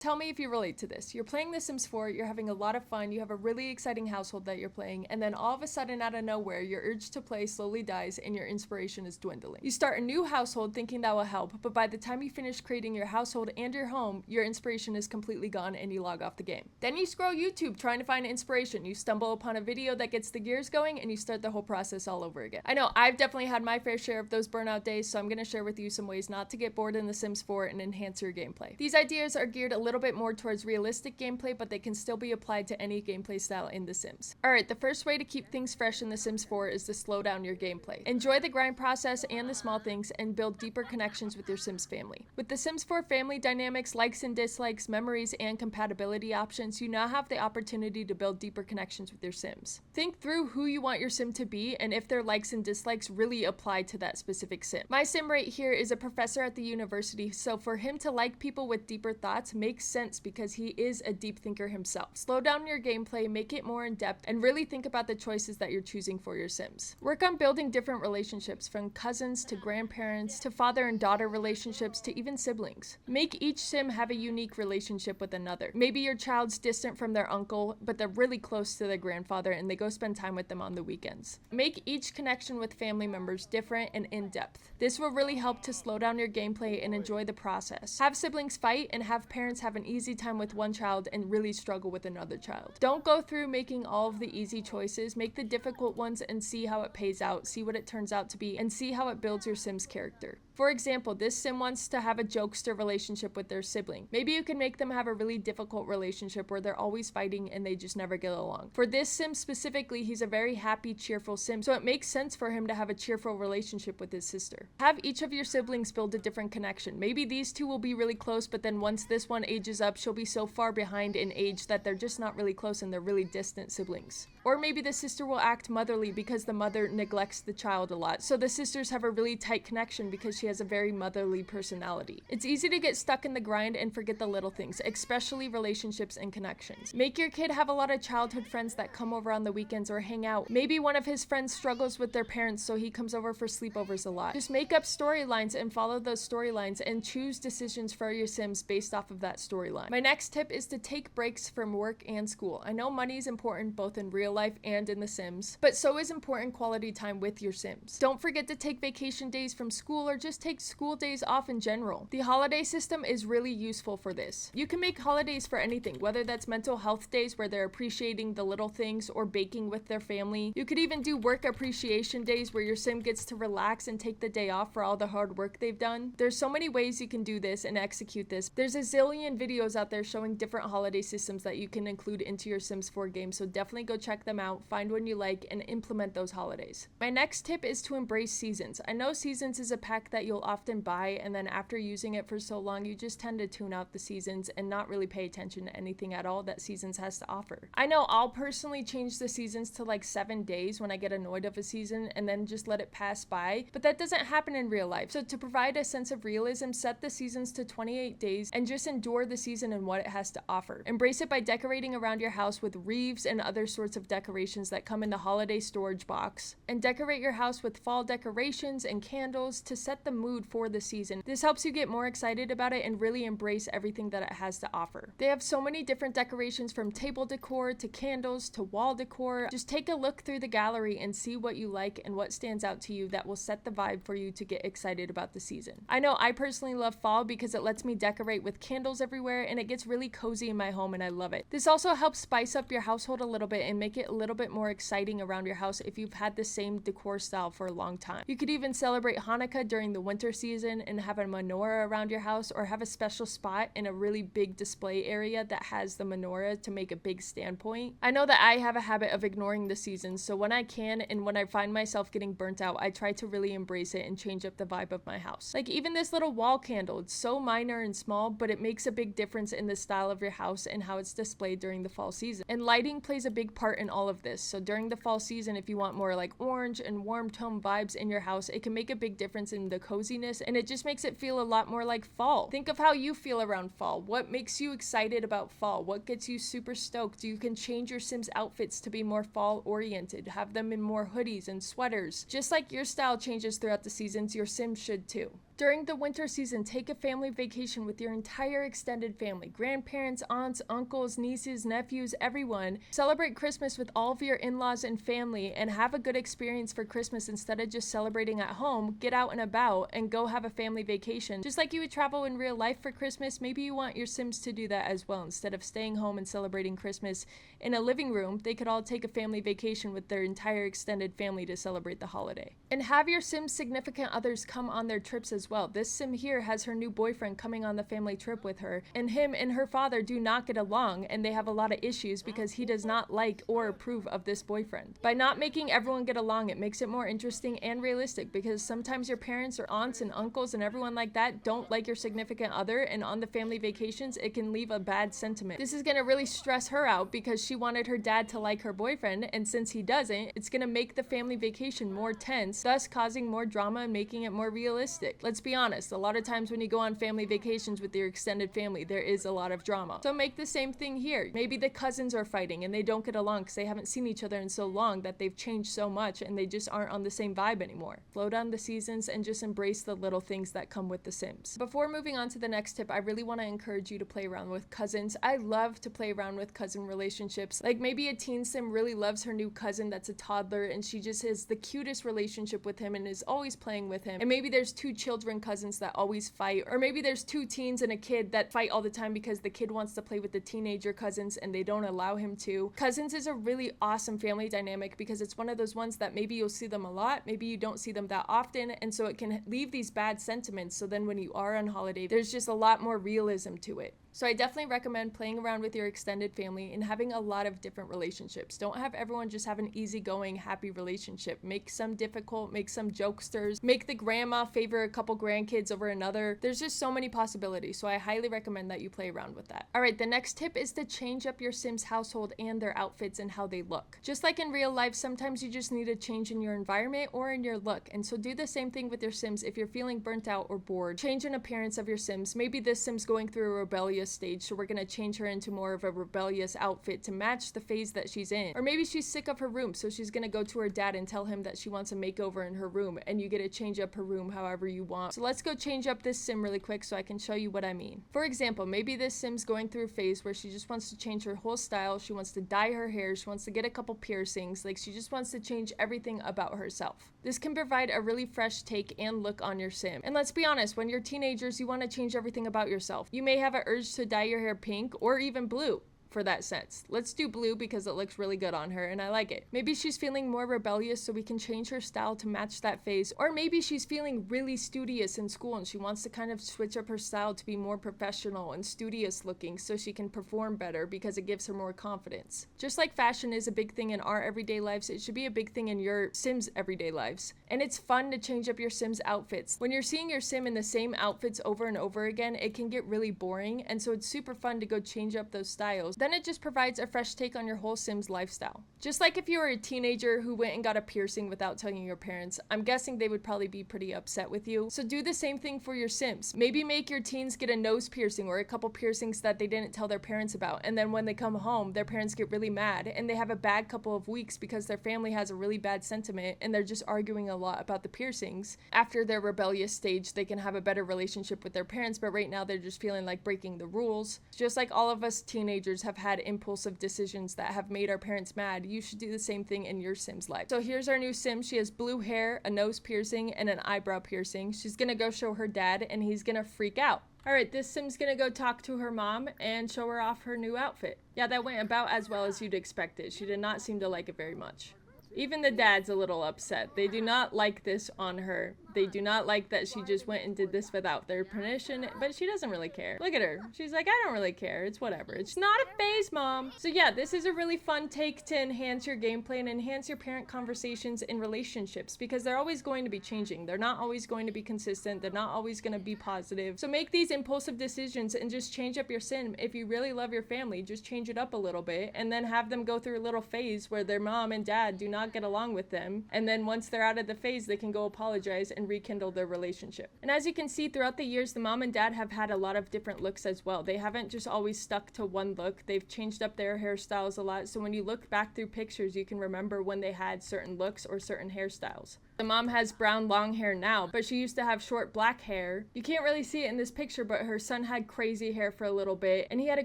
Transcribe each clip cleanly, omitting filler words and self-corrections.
Tell me if you relate to this. You're playing The Sims 4, you're having a lot of fun, you have a really exciting household that you're playing, and then all of a sudden out of nowhere, your urge to play slowly dies and your inspiration is dwindling. You start a new household thinking that will help, but by the time you finish creating your household and your home, your inspiration is completely gone and you log off the game. Then you scroll YouTube trying to find inspiration. You stumble upon a video that gets the gears going and you start the whole process all over again. I know I've definitely had my fair share of those burnout days, so I'm going to share with you some ways not to get bored in The Sims 4 and enhance your gameplay. These ideas are geared a little bit more towards realistic gameplay, but they can still be applied to any gameplay style in The Sims. Alright, the first way to keep things fresh in The Sims 4 is to slow down your gameplay. Enjoy the grind process and the small things and build deeper connections with your Sims family. With The Sims 4 family dynamics, likes and dislikes, memories, and compatibility options, you now have the opportunity to build deeper connections with your Sims. Think through who you want your Sim to be and if their likes and dislikes really apply to that specific Sim. My Sim right here is a professor at the university, so for him to like people with deeper thoughts makes sense because he is a deep thinker himself. Slow down your gameplay, make it more in depth, and really think about the choices that you're choosing for your Sims. Work on building different relationships, from cousins to grandparents to father and daughter relationships to even siblings. Make each Sim have a unique relationship with another. Maybe your child's distant from their uncle, but they're really close to their grandfather and they go spend time with them on the weekends. Make each connection with family members different and in depth. This will really help to slow down your gameplay and enjoy the process. Have siblings fight and have parents have an easy time with one child and really struggle with another child. Don't go through making all of the easy choices, make the difficult ones and see how it pays out, see what it turns out to be, and see how it builds your Sim's character. For example, this Sim wants to have a jokester relationship with their sibling. Maybe you can make them have a really difficult relationship where they're always fighting and they just never get along. For this Sim specifically, he's a very happy, cheerful Sim, so it makes sense for him to have a cheerful relationship with his sister. Have each of your siblings build a different connection. Maybe these two will be really close, but then once this one ages up, she'll be so far behind in age that they're just not really close and they're really distant siblings. Or maybe the sister will act motherly because the mother neglects the child a lot, so the sisters have a really tight connection because she has a very motherly personality. It's easy to get stuck in the grind and forget the little things, especially relationships and connections. Make your kid have a lot of childhood friends that come over on the weekends or hang out. Maybe one of his friends struggles with their parents, so he comes over for sleepovers a lot. Just make up storylines and follow those storylines and choose decisions for your Sims based off of that storyline. My next tip is to take breaks from work and school. I know money is important both in real life and in The Sims, but so is important quality time with your Sims. Don't forget to take vacation days from school or just take school days off in general. The holiday system is really useful for this. You can make holidays for anything, whether that's mental health days where they're appreciating the little things or baking with their family. You could even do work appreciation days where your Sim gets to relax and take the day off for all the hard work they've done. There's so many ways you can do this and execute this. There's a zillion videos out there showing different holiday systems that you can include into your Sims 4 game, so definitely go check them out, find one you like, and implement those holidays. My next tip is to embrace seasons. I know seasons is a pack that you'll often buy, and then after using it for so long, you just tend to tune out the seasons and not really pay attention to anything at all that seasons has to offer. I know I'll personally change the seasons to like 7 days when I get annoyed of a season and then just let it pass by, but that doesn't happen in real life. So to provide a sense of realism, set the seasons to 28 days and just endure the season and what it has to offer. Embrace it by decorating around your house with wreaths and other sorts of decorations that come in the holiday storage box, and decorate your house with fall decorations and candles to set the mood for the season. This helps you get more excited about it and really embrace everything that it has to offer. They have so many different decorations, from table decor to candles to wall decor. Just take a look through the gallery and see what you like and what stands out to you that will set the vibe for you to get excited about the season. I know I personally love fall because it lets me decorate with candles everywhere and it gets really cozy in my home and I love it. This also helps spice up your household a little bit and make it a little bit more exciting around your house if you've had the same decor style for a long time. You could even celebrate Hanukkah during the winter season and have a menorah around your house, or have a special spot in a really big display area that has the menorah to make a big standpoint. I know that I have a habit of ignoring the seasons, so when I can and when I find myself getting burnt out, I try to really embrace it and change up the vibe of my house. Like even this little wall candle, it's so minor and small, but it makes a big difference in the style of your house and how it's displayed during the fall season. And lighting plays a big part in all of this. So during the fall season, if you want more like orange and warm tone vibes in your house, it can make a big difference in the coziness and it just makes it feel a lot more like fall. Think of how you feel around fall. What makes you excited about fall? What gets you super stoked? You can change your Sims outfits to be more fall oriented, have them in more hoodies and sweaters. Just like your style changes throughout the seasons, your Sims should too. During the winter season, take a family vacation with your entire extended family, grandparents, aunts, uncles, nieces, nephews, everyone. Celebrate Christmas with all of your in-laws and family and have a good experience for Christmas instead of just celebrating at home. Get out and about and go have a family vacation. Just like you would travel in real life for Christmas, maybe you want your Sims to do that as well. Instead of staying home and celebrating Christmas in a living room, they could all take a family vacation with their entire extended family to celebrate the holiday. And have your Sims significant others come on their trips as well. This Sim here has her new boyfriend coming on the family trip with her, and him and her father do not get along, and they have a lot of issues because he does not like or approve of this boyfriend. By not making everyone get along, it makes it more interesting and realistic, because sometimes your parents or aunts and uncles and everyone like that don't like your significant other, and on the family vacations it can leave a bad sentiment. This is gonna really stress her out because she wanted her dad to like her boyfriend, and since he doesn't, it's gonna make the family vacation more tense, thus causing more drama and making it more realistic. Let's be honest, a lot of times when you go on family vacations with your extended family, there is a lot of drama. So make the same thing here. Maybe the cousins are fighting and they don't get along because they haven't seen each other in so long that they've changed so much and they just aren't on the same vibe anymore. Slow down the seasons and just embrace the little things that come with the Sims. Before moving on to the next tip, I really want to encourage you to play around with cousins. I love to play around with cousin relationships. Like maybe a teen Sim really loves her new cousin that's a toddler and she just has the cutest relationship with him and is always playing with him. And maybe there's two children cousins that always fight, or maybe there's two teens and a kid that fight all the time because the kid wants to play with the teenager cousins and they don't allow him to. Cousins is a really awesome family dynamic because it's one of those ones that maybe you'll see them a lot, maybe you don't see them that often, and so it can leave these bad sentiments. So then when you are on holiday, there's just a lot more realism to it. So I definitely recommend playing around with your extended family and having a lot of different relationships. Don't have everyone just have an easygoing, happy relationship. Make some difficult, make some jokesters, make the grandma favor a couple grandkids over another. There's just so many possibilities, so I highly recommend that you play around with that. Alright, the next tip is to change up your Sims household and their outfits and how they look. Just like in real life, sometimes you just need a change in your environment or in your look, and so do the same thing with your Sims. If you're feeling burnt out or bored, change an appearance of your Sims. Maybe this Sim's going through a rebellious stage, so we're going to change her into more of a rebellious outfit to match the phase that she's in. Or maybe she's sick of her room, so she's going to go to her dad and tell him that she wants a makeover in her room, and you get to change up her room however you want. So let's go change up this Sim really quick so I can show you what I mean. For example, maybe this Sim's going through a phase where she just wants to change her whole style. She wants to dye her hair, she wants to get a couple piercings, like she just wants to change everything about herself. This can provide a really fresh take and look on your Sim. And let's be honest, when you're teenagers, you want to change everything about yourself. You may have an urge to dye your hair pink or even blue. For that sense. Let's do blue because it looks really good on her and I like it. Maybe she's feeling more rebellious so we can change her style to match that phase. Or maybe she's feeling really studious in school and she wants to kind of switch up her style to be more professional and studious looking so she can perform better because it gives her more confidence. Just like fashion is a big thing in our everyday lives, it should be a big thing in your Sims' everyday lives. And it's fun to change up your Sims' outfits. When you're seeing your Sim in the same outfits over and over again, it can get really boring, and so it's super fun to go change up those styles. Then it just provides a fresh take on your whole Sims lifestyle. Just like if you were a teenager who went and got a piercing without telling your parents, I'm guessing they would probably be pretty upset with you. So do the same thing for your Sims. Maybe make your teens get a nose piercing or a couple piercings that they didn't tell their parents about, and then when they come home, their parents get really mad and they have a bad couple of weeks because their family has a really bad sentiment and they're just arguing a lot about the piercings. After their rebellious stage, they can have a better relationship with their parents, but right now they're just feeling like breaking the rules. Just like all of us teenagers have had impulsive decisions that have made our parents mad, you should do the same thing in your Sim's life. So here's our new Sim. She has blue hair, a nose piercing, and an eyebrow piercing. She's gonna go show her dad and he's gonna freak out. Alright, this Sim's gonna go talk to her mom and show her off her new outfit. Yeah, that went about as well as you'd expect it. She did not seem to like it very much. Even the dad's a little upset. They do not like this on her. They do not like that she just went and did this without their permission, but she doesn't really care. Look at her. She's like, I don't really care. It's whatever. It's not a phase, Mom. So yeah, this is a really fun take to enhance your gameplay and enhance your parent conversations in relationships because they're always going to be changing. They're not always going to be consistent. They're not always going to be positive. So make these impulsive decisions and just change up your Sim. If you really love your family, just change it up a little bit and then have them go through a little phase where their mom and dad do not get along with them. And then once they're out of the phase, they can go apologize and rekindle their relationship. And as you can see, throughout the years, the mom and dad have had a lot of different looks as well. They haven't just always stuck to one look. They've changed up their hairstyles a lot. So when you look back through pictures, you can remember when they had certain looks or certain hairstyles. The mom has brown long hair now, but she used to have short black hair. You can't really see it in this picture, but her son had crazy hair for a little bit, and he had a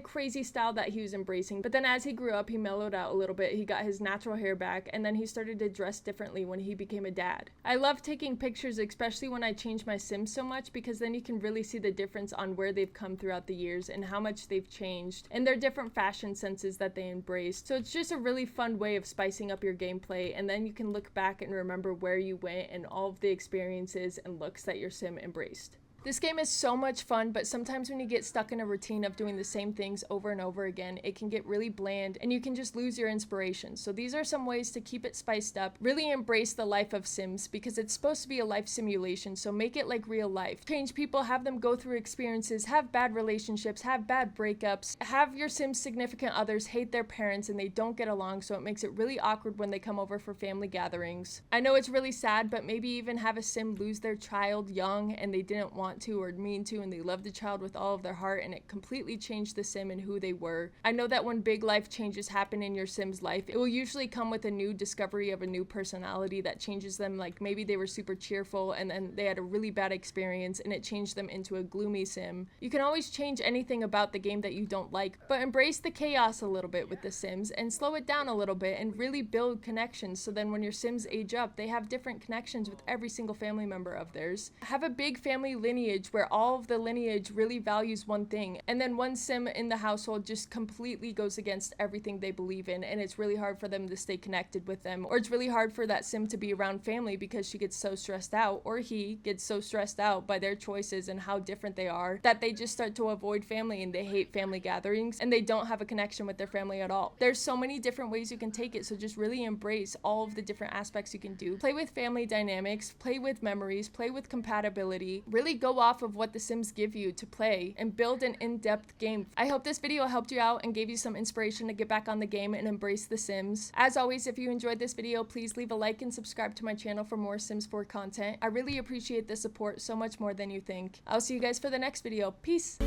crazy style that he was embracing. But then as he grew up, he mellowed out a little bit. He got his natural hair back, and then he started to dress differently when he became a dad. I love taking pictures, especially when I change my Sims so much, because then you can really see the difference on where they've come throughout the years and how much they've changed and their different fashion senses that they embraced. So it's just a really fun way of spicing up your gameplay, and then you can look back and remember where you went and all of the experiences and looks that your sim embraced. This game is so much fun, but sometimes when you get stuck in a routine of doing the same things over and over again, it can get really bland and you can just lose your inspiration. So these are some ways to keep it spiced up. Really embrace the life of Sims, because it's supposed to be a life simulation, so make it like real life. Change people, have them go through experiences, have bad relationships, have bad breakups, have your Sims significant others hate their parents and they don't get along, so it makes it really awkward when they come over for family gatherings. I know it's really sad, but maybe even have a Sim lose their child young and they didn't want to or mean to, and they loved the child with all of their heart, and it completely changed the Sim and who they were. I know that when big life changes happen in your Sim's life, it will usually come with a new discovery of a new personality that changes them. Like maybe they were super cheerful and then they had a really bad experience and it changed them into a gloomy Sim. You can always change anything about the game that you don't like, but embrace the chaos a little bit with the Sims and slow it down a little bit and really build connections, so then when your Sims age up, they have different connections with every single family member of theirs. Have a big family lineage where all of the lineage really values one thing, and then one Sim in the household just completely goes against everything they believe in, and it's really hard for them to stay connected with them, or it's really hard for that Sim to be around family because she gets so stressed out, or he gets so stressed out by their choices and how different they are, that they just start to avoid family and they hate family gatherings and they don't have a connection with their family at all. There's so many different ways you can take it, so just really embrace all of the different aspects you can do. Play with family dynamics, play with memories, play with compatibility, really go off of what the Sims give you to play and build an in-depth game. I hope this video helped you out and gave you some inspiration to get back on the game and embrace the Sims. As always, if you enjoyed this video, please leave a like and subscribe to my channel for more Sims 4 content. I really appreciate the support so much more than you think. I'll see you guys for the next video. Peace!